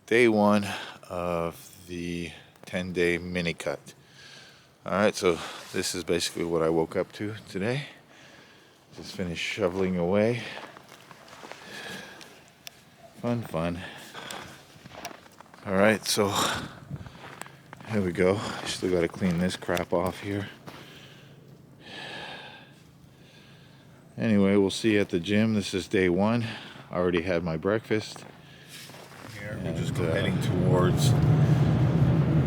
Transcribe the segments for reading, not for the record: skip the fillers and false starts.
day one of the 10-day mini cut. Alright, so this is basically what I woke up to today. Just finished shoveling away. Fun. Alright, so here we go. Still got to clean this crap off here. Anyway, we'll see you at the gym. This is day one. I already had my breakfast. Here we're just heading towards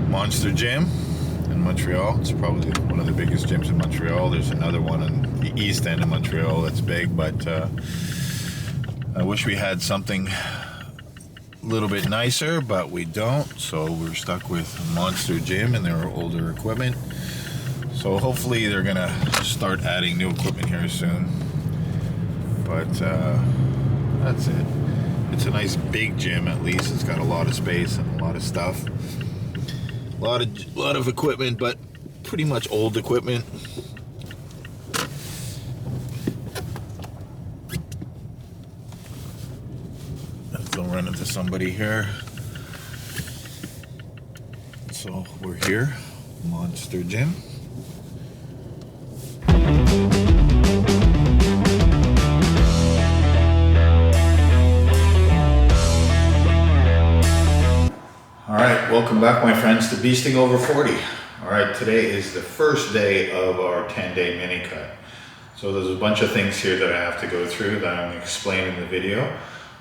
Monster Gym in Montreal. It's probably one of the biggest gyms in Montreal. There's another one in the east end of Montreal that's big, but I wish we had something a little bit nicer, but we don't. So we're stuck with Monster Gym and their older equipment. So hopefully they're gonna start adding new equipment here soon. But that's it. It's a nice big gym at least. It's got a lot of space and a lot of stuff. A lot of equipment, but pretty much old equipment. Let's go run into somebody here. So we're here, Monster Gym. Alright, welcome back my friends to Beasting Over 40. Alright, today is the first day of our 10-day mini cut. So there's a bunch of things here that I have to go through that I'm going to explain in the video.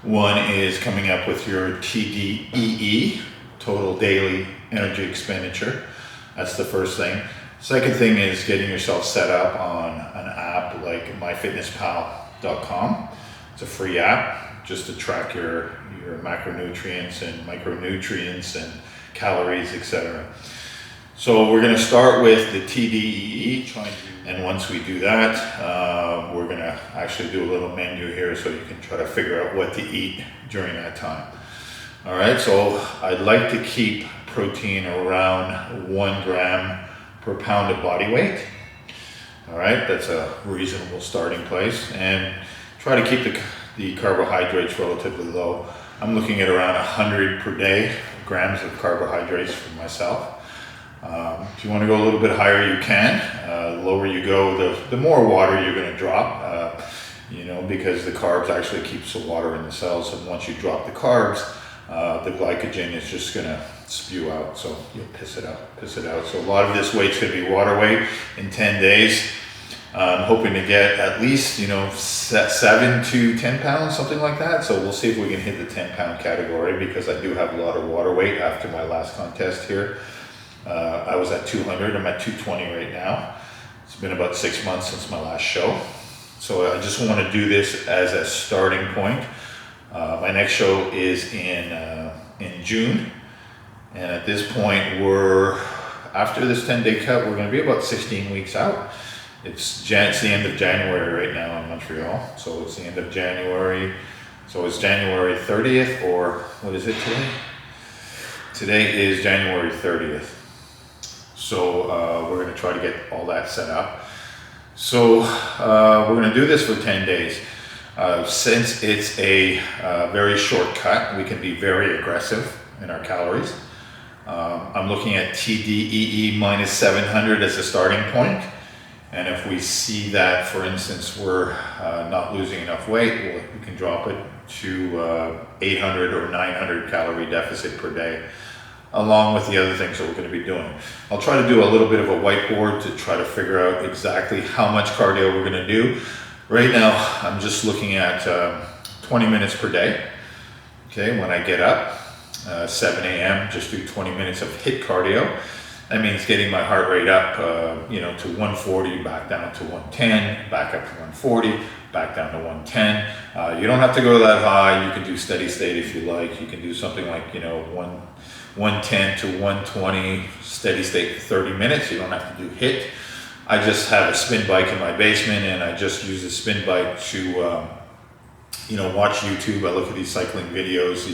One is coming up with your TDEE, Total Daily Energy Expenditure. That's the first thing. Second thing is getting yourself set up on an app like myfitnesspal.com. It's a free app just to track your macronutrients and micronutrients and calories, etc. So we're going to start with the TDEE, and once we do that, we're going to actually do a little menu here so you can try to figure out what to eat during that time. All right, so I'd like to keep protein around 1 gram per pound of body weight. All right, that's a reasonable starting place, and try to keep the carbohydrates relatively low. I'm looking at around 100 per day grams of carbohydrates for myself. If you want to go a little bit higher, you can. The lower you go, the more water you're going to drop, because the carbs actually keeps the water in the cells, and once you drop the carbs, the glycogen is just going to spew out, so you'll piss it out. So a lot of this weight's going to be water weight in 10 days. I'm hoping to get at least, 7 to 10 pounds, something like that. So we'll see if we can hit the 10-pound category, because I do have a lot of water weight after my last contest here. I was at 200, I'm at 220 right now. It's been about 6 months since my last show. So I just want to do this as a starting point. My next show is in June. And at this point, after this 10-day cut, we're going to be about 16 weeks out. It's the end of January right now in Montreal, so it's the end of January. So it's January 30th, or what is it today? Today is January 30th. So we're going to try to get all that set up. So we're going to do this for 10 days. Since it's a very short cut, we can be very aggressive in our calories. I'm looking at TDEE minus 700 as a starting point. And if we see that, for instance, we're not losing enough weight, we can drop it to 800 or 900 calorie deficit per day, along with the other things that we're going to be doing. I'll try to do a little bit of a whiteboard to try to figure out exactly how much cardio we're going to do. Right now, I'm just looking at 20 minutes per day. Okay, when I get up, 7 a.m., just do 20 minutes of HIIT cardio. That means getting my heart rate up, to 140, back down to 110, back up to 140, back down to 110. You don't have to go that high. You can do steady state if you like. You can do something like, 110 to 120 steady state for 30 minutes. You don't have to do HIIT. I just have a spin bike in my basement, and I just use the spin bike to, watch YouTube. I look at these cycling videos,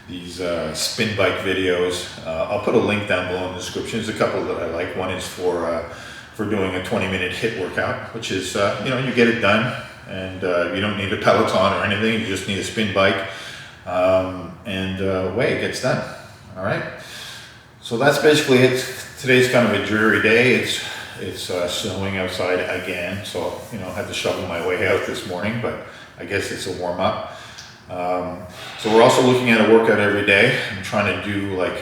these spin bike videos. I'll put a link down below in the description. There's a couple that I like. One is for doing a 20-minute HIIT workout, which is, you get it done, and you don't need a Peloton or anything. You just need a spin bike. way it gets done. All right. So that's basically it. Today's kind of a dreary day. It's snowing outside again, so I had to shovel my way out this morning, but I guess it's a warm up. So we're also looking at a workout every day. I'm trying to do like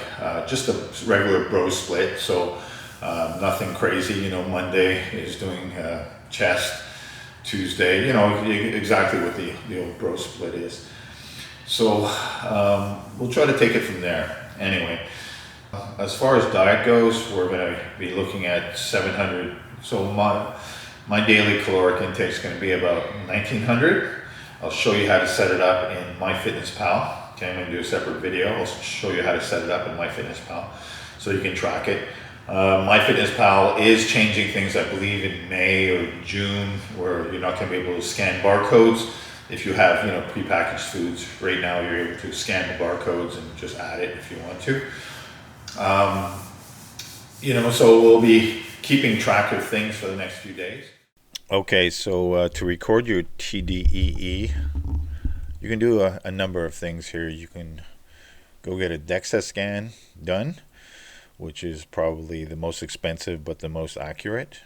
just a regular bro split, so nothing crazy. Monday is doing chest. Tuesday, exactly what the old bro split is. So we'll try to take it from there. Anyway, as far as diet goes, we're going to be looking at 700. So my daily caloric intake is going to be about 1900. I'll show you how to set it up in MyFitnessPal. Okay, I'm going to do a separate video. I'll show you how to set it up in MyFitnessPal so you can track it. MyFitnessPal is changing things, I believe, in May or June, where you're not going to be able to scan barcodes. If you have, prepackaged foods, right now you're able to scan the barcodes and just add it if you want to. So we'll be keeping track of things for the next few days. Okay, so to record your TDEE, you can do a number of things here. You can go get a DEXA scan done, which is probably the most expensive but the most accurate.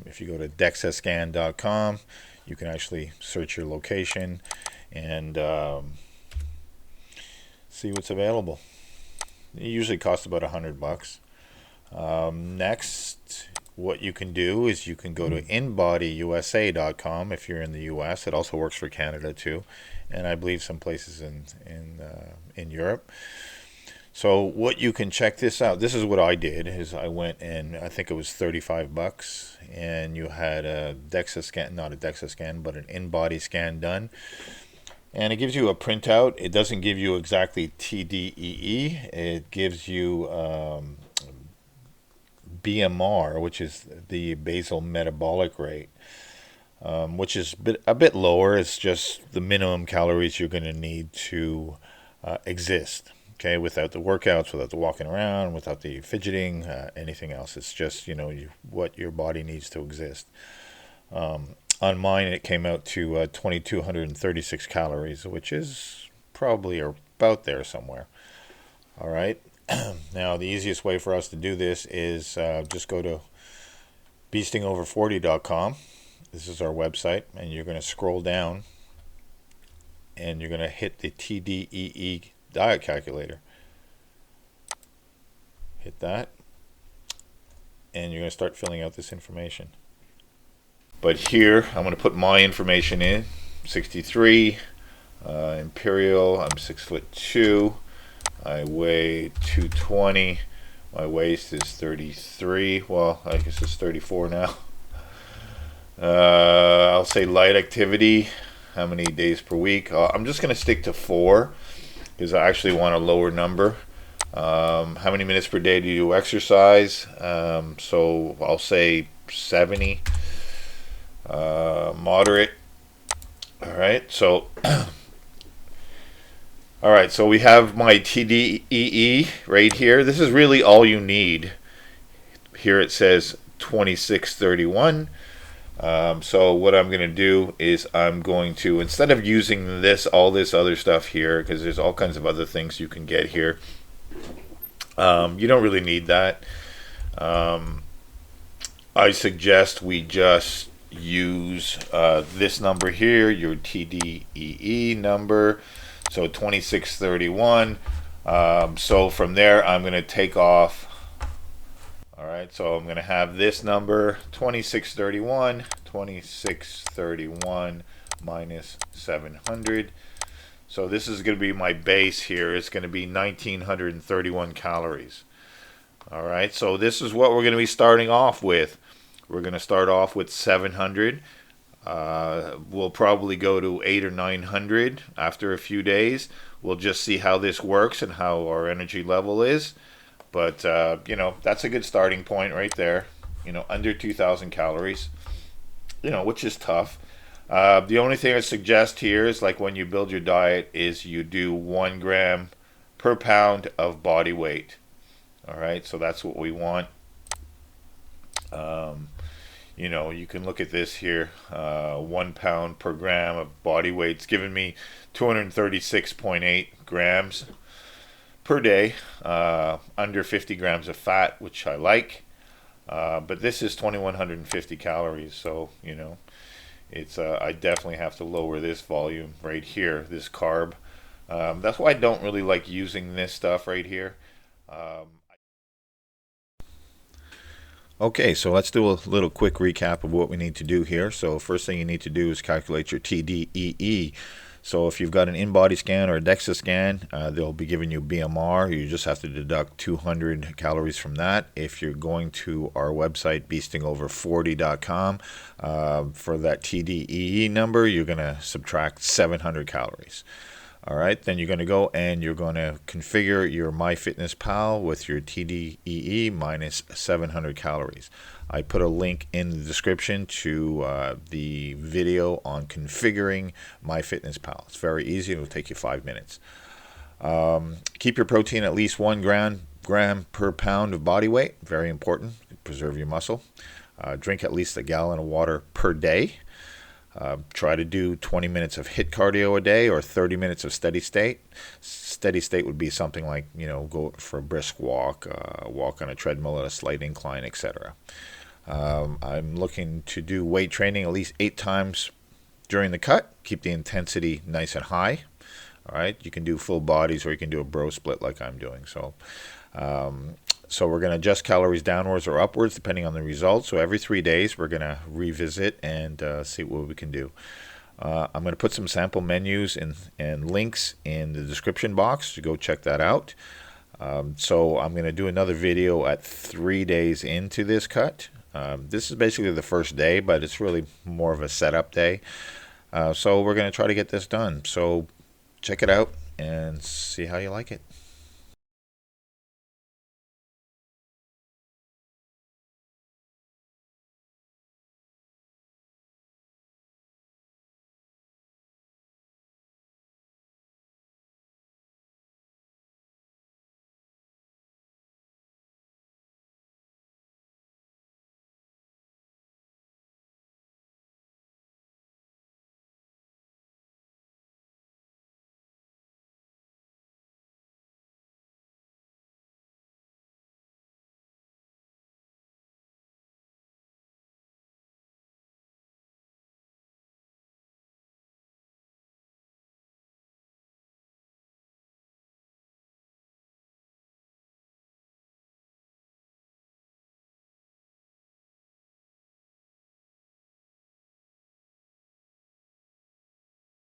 If you go to dexascan.com, you can actually search your location and see what's available. It usually costs about $100. Next, what you can do is you can go to inbodyusa.com if you're in the US. It also works for Canada too, and I believe some places in Europe. So what you can check this out. This is what I did. Is I went and I think it was $35, and you had a DEXA scan, not a DEXA scan, but an in-body scan done, and it gives you a printout. It doesn't give you exactly TDEE. It gives you BMR, which is the basal metabolic rate, which is a bit lower. It's just the minimum calories you're going to need to exist. Okay, without the workouts, without the walking around, without the fidgeting, anything else. It's just, what your body needs to exist. On mine, it came out to 2,236 calories, which is probably about there somewhere. All right. Now, the easiest way for us to do this is just go to beastingover40.com. This is our website, and you're going to scroll down, and you're going to hit the TDEE diet calculator. Hit that, and you're going to start filling out this information. But here I'm going to put my information in. 63, imperial. I'm 6'2". I weigh 220. My waist is 33. Well, I guess it's 34 now. I'll say light activity. How many days per week? I'm just going to stick to 4. Because I actually want a lower number. How many minutes per day do you exercise? So I'll say 70. Moderate. All right. So all right. So we have my TDEE right here. This is really all you need. Here it says 2631. So what I'm going to do is I'm going to, instead of using all this other stuff here, because there's all kinds of other things you can get here, you don't really need that. I suggest we just use this number here, your TDEE number, so 2631. So from there, I'm going to take off. All right, so I'm going to have this number, 2631 minus 700. So this is going to be my base here. It's going to be 1931 calories. All right, so this is what we're going to be starting off with. We're going to start off with 700. We'll probably go to 800 or 900 after a few days. We'll just see how this works and how our energy level is. But, that's a good starting point right there. Under 2,000 calories, which is tough. The only thing I suggest here is, like, when you build your diet, is you do 1 gram per pound of body weight. All right, so that's what we want. You know, you can look at this here, 1 pound per gram of body weight. It's giving me 236.8 grams per day, under 50 grams of fat, which I like. But this is 2,150 calories, so you know, it's I definitely have to lower this volume right here, this carb. That's why I don't really like using this stuff right here. Um, Okay, so let's do a little quick recap of what we need to do here. So first thing you need to do is calculate your TDEE. So if you've got an in-body scan or a DEXA scan, they'll be giving you BMR. You just have to deduct 200 calories from that. If you're going to our website, beastingover40.com, for that TDEE number, you're going to subtract 700 calories. All right, then you're going to go and you're going to configure your MyFitnessPal with your TDEE minus 700 calories. I put a link in the description to the video on configuring MyFitnessPal. It's very easy. It'll take you 5 minutes. Keep your protein at least 1 gram per pound of body weight. Very important. Preserve your muscle. Drink at least a gallon of water per day. Try to do 20 minutes of HIIT cardio a day or 30 minutes of steady state. Steady state would be something like, you know, go for a brisk walk, walk on a treadmill at a slight incline, etc. I'm looking to do weight training at least 8 times during the cut. Keep the intensity nice and high. All right, you can do full bodies or you can do a bro split like I'm doing. So we're going to adjust calories downwards or upwards depending on the results. So every 3 days we're going to revisit and see what we can do. I'm going to put some sample menus and links in the description box to go check that out. So I'm going to do another video at 3 days into this cut. This is basically the first day, but it's really more of a setup day. So we're going to try to get this done. So check it out and see how you like it.